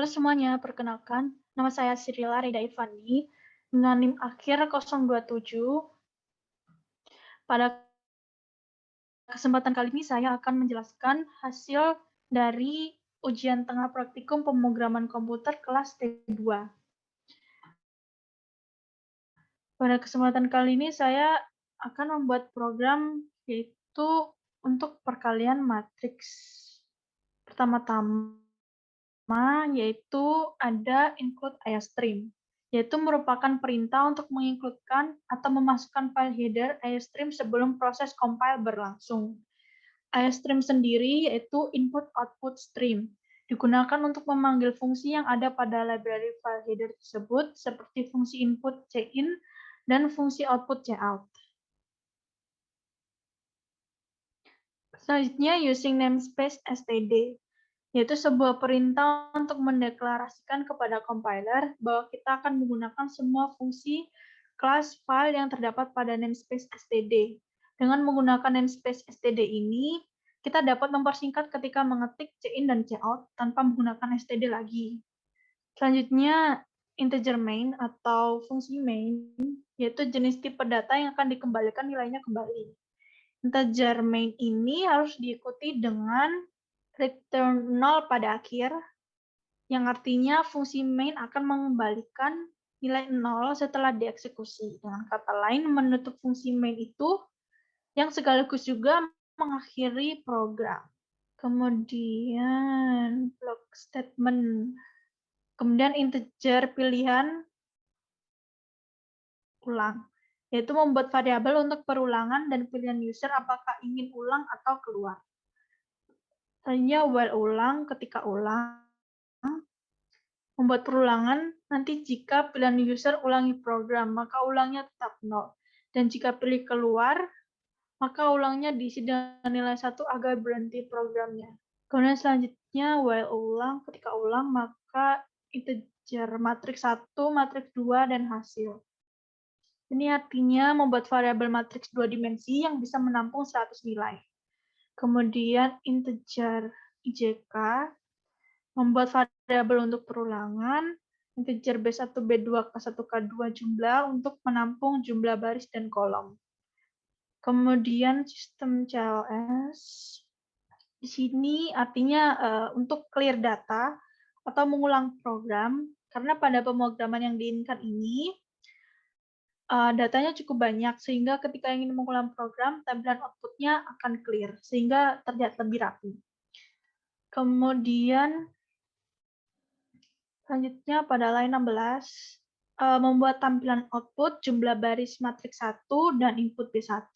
Halo semuanya, perkenalkan, nama saya Sirila Reda Irvani dengan NIM akhir 027. Pada kesempatan kali ini saya akan menjelaskan hasil dari ujian tengah praktikum pemrograman komputer kelas T2. Pada kesempatan kali ini saya akan membuat program yaitu untuk perkalian matriks. Pertama yaitu ada include IOStream, yaitu merupakan perintah untuk menginkludkan atau memasukkan file header IOStream sebelum proses compile berlangsung. IOStream sendiri yaitu input-output stream, digunakan untuk memanggil fungsi yang ada pada library file header tersebut, seperti fungsi input cin dan fungsi output cout. Selanjutnya, using namespace std, yaitu sebuah perintah untuk mendeklarasikan kepada compiler bahwa kita akan menggunakan semua fungsi kelas file yang terdapat pada namespace std. Dengan menggunakan namespace std ini, kita dapat mempersingkat ketika mengetik cin dan cout tanpa menggunakan std lagi. Selanjutnya, integer main atau fungsi main, yaitu jenis tipe data yang akan dikembalikan nilainya kembali. Integer main ini harus diikuti dengan return 0 pada akhir, yang artinya fungsi main akan mengembalikan nilai 0 setelah dieksekusi. Dengan kata lain, menutup fungsi main itu yang sekaligus juga mengakhiri program. Kemudian block statement. Kemudian integer pilihan ulang, yaitu membuat variabel untuk perulangan dan pilihan user apakah ingin ulang atau keluar. Selanjutnya while ulang, ketika ulang, membuat perulangan, nanti jika pilihan user ulangi program, maka ulangnya tetap 0. Dan jika pilih keluar, maka ulangnya diisi dengan nilai 1 agar berhenti programnya. Kemudian selanjutnya, while ulang, ketika ulang, maka integer matriks 1, matriks 2, dan hasil. Ini artinya membuat variabel matriks 2 dimensi yang bisa menampung 100 nilai. Kemudian integer IJK, membuat variabel untuk perulangan, integer B1, B2, K1, K2 jumlah untuk menampung jumlah baris dan kolom. Kemudian sistem CLS, di sini artinya untuk clear data atau mengulang program, karena pada pemrograman yang diinginkan ini, datanya cukup banyak, sehingga ketika ingin mengulang program, tampilan output-nya akan clear, sehingga terlihat lebih rapi. Kemudian, selanjutnya pada line 16, membuat tampilan output jumlah baris matriks 1 dan input B1,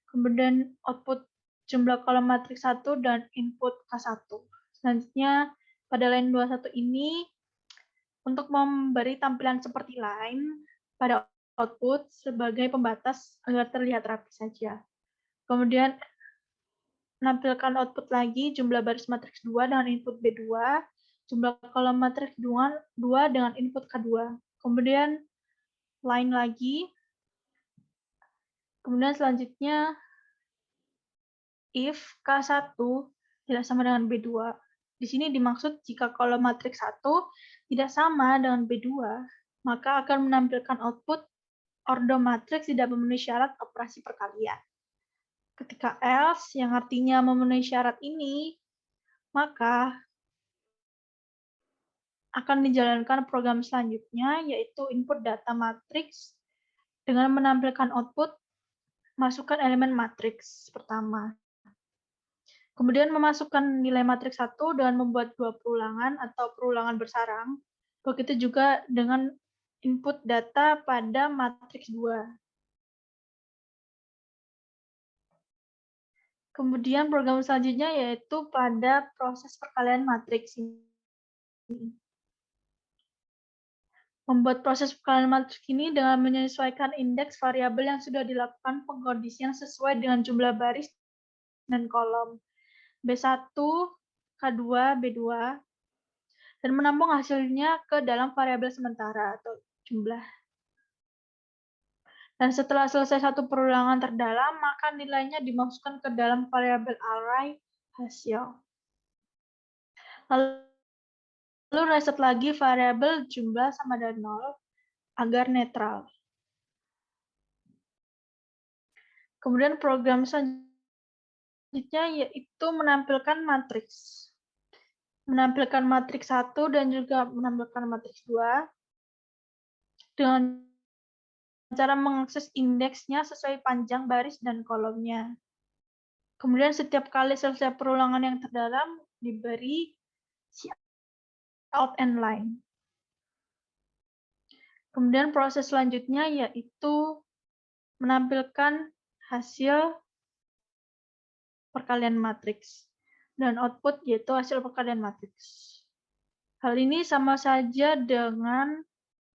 kemudian output jumlah kolom matriks 1 dan input K1. Selanjutnya, pada line 21 ini, untuk memberi tampilan seperti line pada output sebagai pembatas agar terlihat rapi saja. Kemudian, menampilkan output lagi jumlah baris matriks 2 dengan input B2, jumlah kolom matriks 2 dengan input K2. Kemudian line lagi. Kemudian selanjutnya if K1 tidak sama dengan B2. Di sini dimaksud jika kolom matriks 1 tidak sama dengan B2, maka akan menampilkan output ordo matriks tidak memenuhi syarat operasi perkalian. Ketika else, yang artinya memenuhi syarat ini, maka akan dijalankan program selanjutnya, yaitu input data matriks dengan menampilkan output masukkan elemen matriks pertama. Kemudian memasukkan nilai matriks 1 dengan membuat 2 perulangan atau perulangan bersarang. Begitu juga dengan input data pada matriks 2. Kemudian program selanjutnya yaitu pada proses perkalian matriks ini. Membuat proses perkalian matriks ini dengan menyesuaikan indeks variabel yang sudah dilakukan pengkondisian sesuai dengan jumlah baris dan kolom B1, K2, B2, dan menampung hasilnya ke dalam variabel sementara atau jumlah. Dan setelah selesai satu perulangan terdalam, maka nilainya dimasukkan ke dalam variabel array hasil. Lalu reset lagi variabel jumlah sama dengan 0 agar netral. Kemudian program selanjutnya yaitu menampilkan matriks. Menampilkan matriks 1 dan juga menampilkan matriks 2 dengan cara mengakses indeksnya sesuai panjang baris dan kolomnya. Kemudian setiap kali selesai perulangan yang terdalam diberi out and line. Kemudian proses selanjutnya yaitu menampilkan hasil perkalian matriks dan output yaitu hasil perkalian matriks. Hal ini sama saja dengan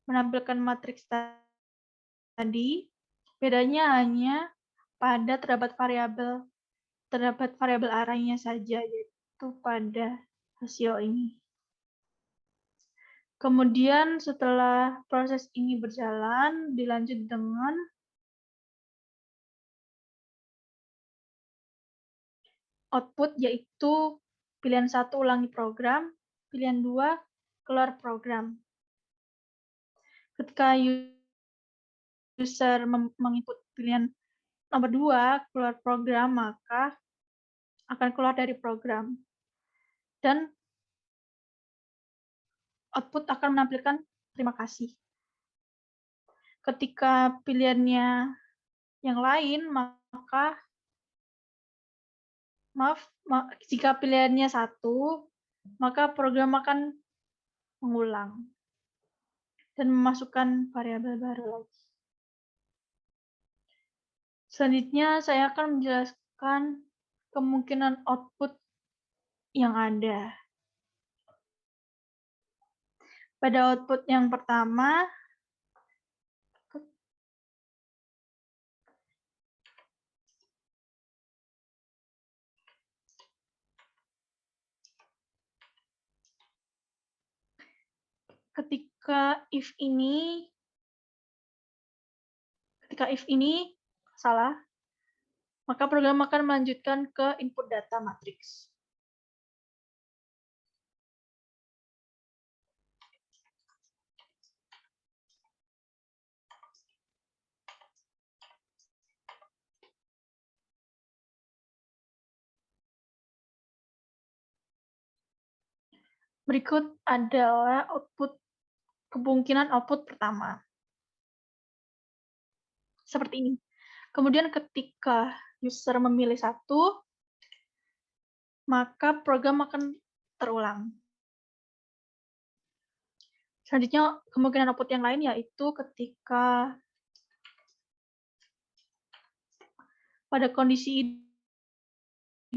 menampilkan matriks tadi, bedanya hanya pada terdapat variabel arraynya saja, yaitu pada hasil ini. Kemudian setelah proses ini berjalan, dilanjut dengan output, yaitu pilihan 1 ulangi program, pilihan 2 keluar program. Ketika user menginput pilihan nomor 2 keluar program, maka akan keluar dari program. Dan output akan menampilkan terima kasih. Ketika pilihannya yang lain, maka jika pilihannya 1, maka program akan mengulang dan memasukkan variabel baru lagi. Selanjutnya, saya akan menjelaskan kemungkinan output yang ada. Pada output yang pertama, ketika if ini salah, maka program akan melanjutkan ke input data matriks. Berikut adalah kemungkinan output pertama. Seperti ini. Kemudian ketika user memilih 1, maka program akan terulang. Selanjutnya, kemungkinan output yang lain yaitu ketika pada kondisi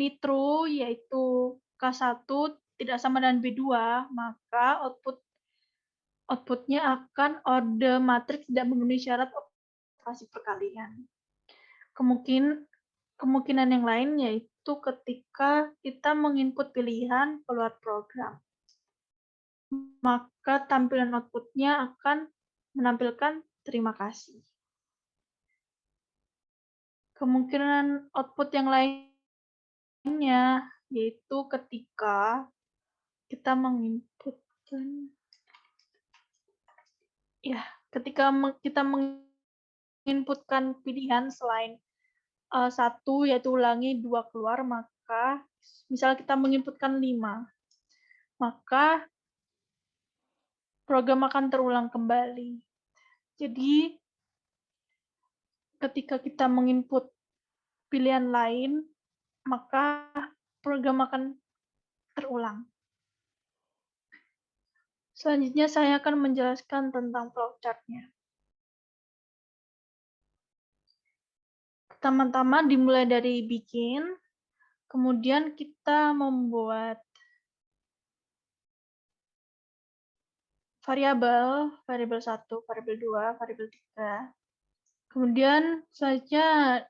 ini true, yaitu K1 tidak sama dengan B2, maka outputnya akan order matriks tidak memenuhi syarat operasi perkalian. Kemungkinan yang lain yaitu ketika kita menginput pilihan keluar program, maka tampilan outputnya akan menampilkan terima kasih. Kemungkinan output yang lainnya yaitu ketika kita menginputkan pilihan selain 1 yaitu ulangi, 2 keluar, maka misal kita menginputkan 5, maka program akan terulang kembali. Jadi ketika kita menginput pilihan lain, maka program akan terulang. Selanjutnya saya akan menjelaskan tentang flowchart-nya. Pertama-tama dimulai dari bikin, kemudian kita membuat variabel 1, variabel 2, variabel 3. Kemudian saja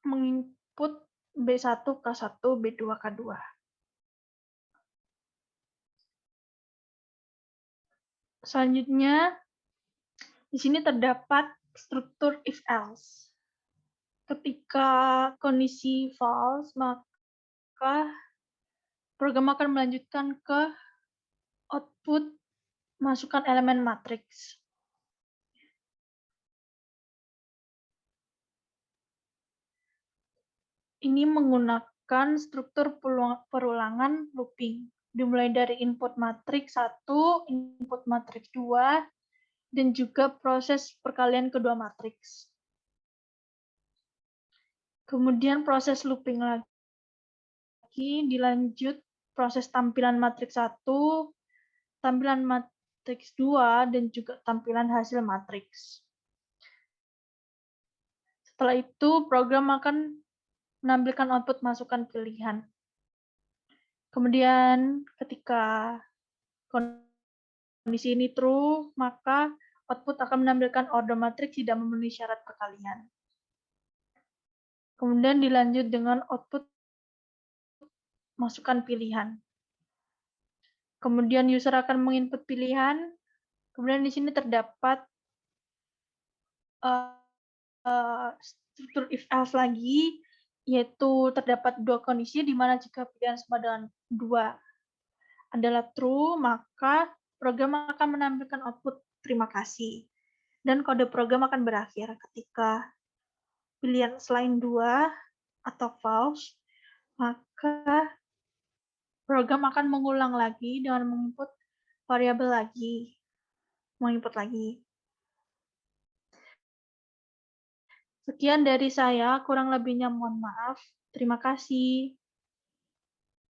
menginput B1, K1, B2, K2. Selanjutnya, di sini terdapat struktur if else. Ketika kondisi false, maka maka program akan melanjutkan ke output masukkan elemen matriks. Ini menggunakan struktur perulangan looping, dimulai dari input matriks 1, input matriks 2, dan juga proses perkalian kedua matriks. Kemudian proses looping lagi, dilanjut proses tampilan matriks 1, tampilan matriks 2, dan juga tampilan hasil matriks. Setelah itu, program akan menampilkan output masukan pilihan. Kemudian, ketika kondisi ini true, maka output akan menampilkan order matriks tidak memenuhi syarat perkalian. Kemudian dilanjut dengan output masukkan pilihan. Kemudian user akan menginput pilihan. Kemudian di sini terdapat struktur if-else lagi, yaitu terdapat dua kondisi di mana jika pilihan sama dengan 2 adalah true, maka program akan menampilkan output terima kasih. Dan kode program akan berakhir ketika pilihan selain 2 atau false, maka program akan mengulang lagi dengan menginput variabel lagi. Sekian dari saya, kurang lebihnya mohon maaf. Terima kasih.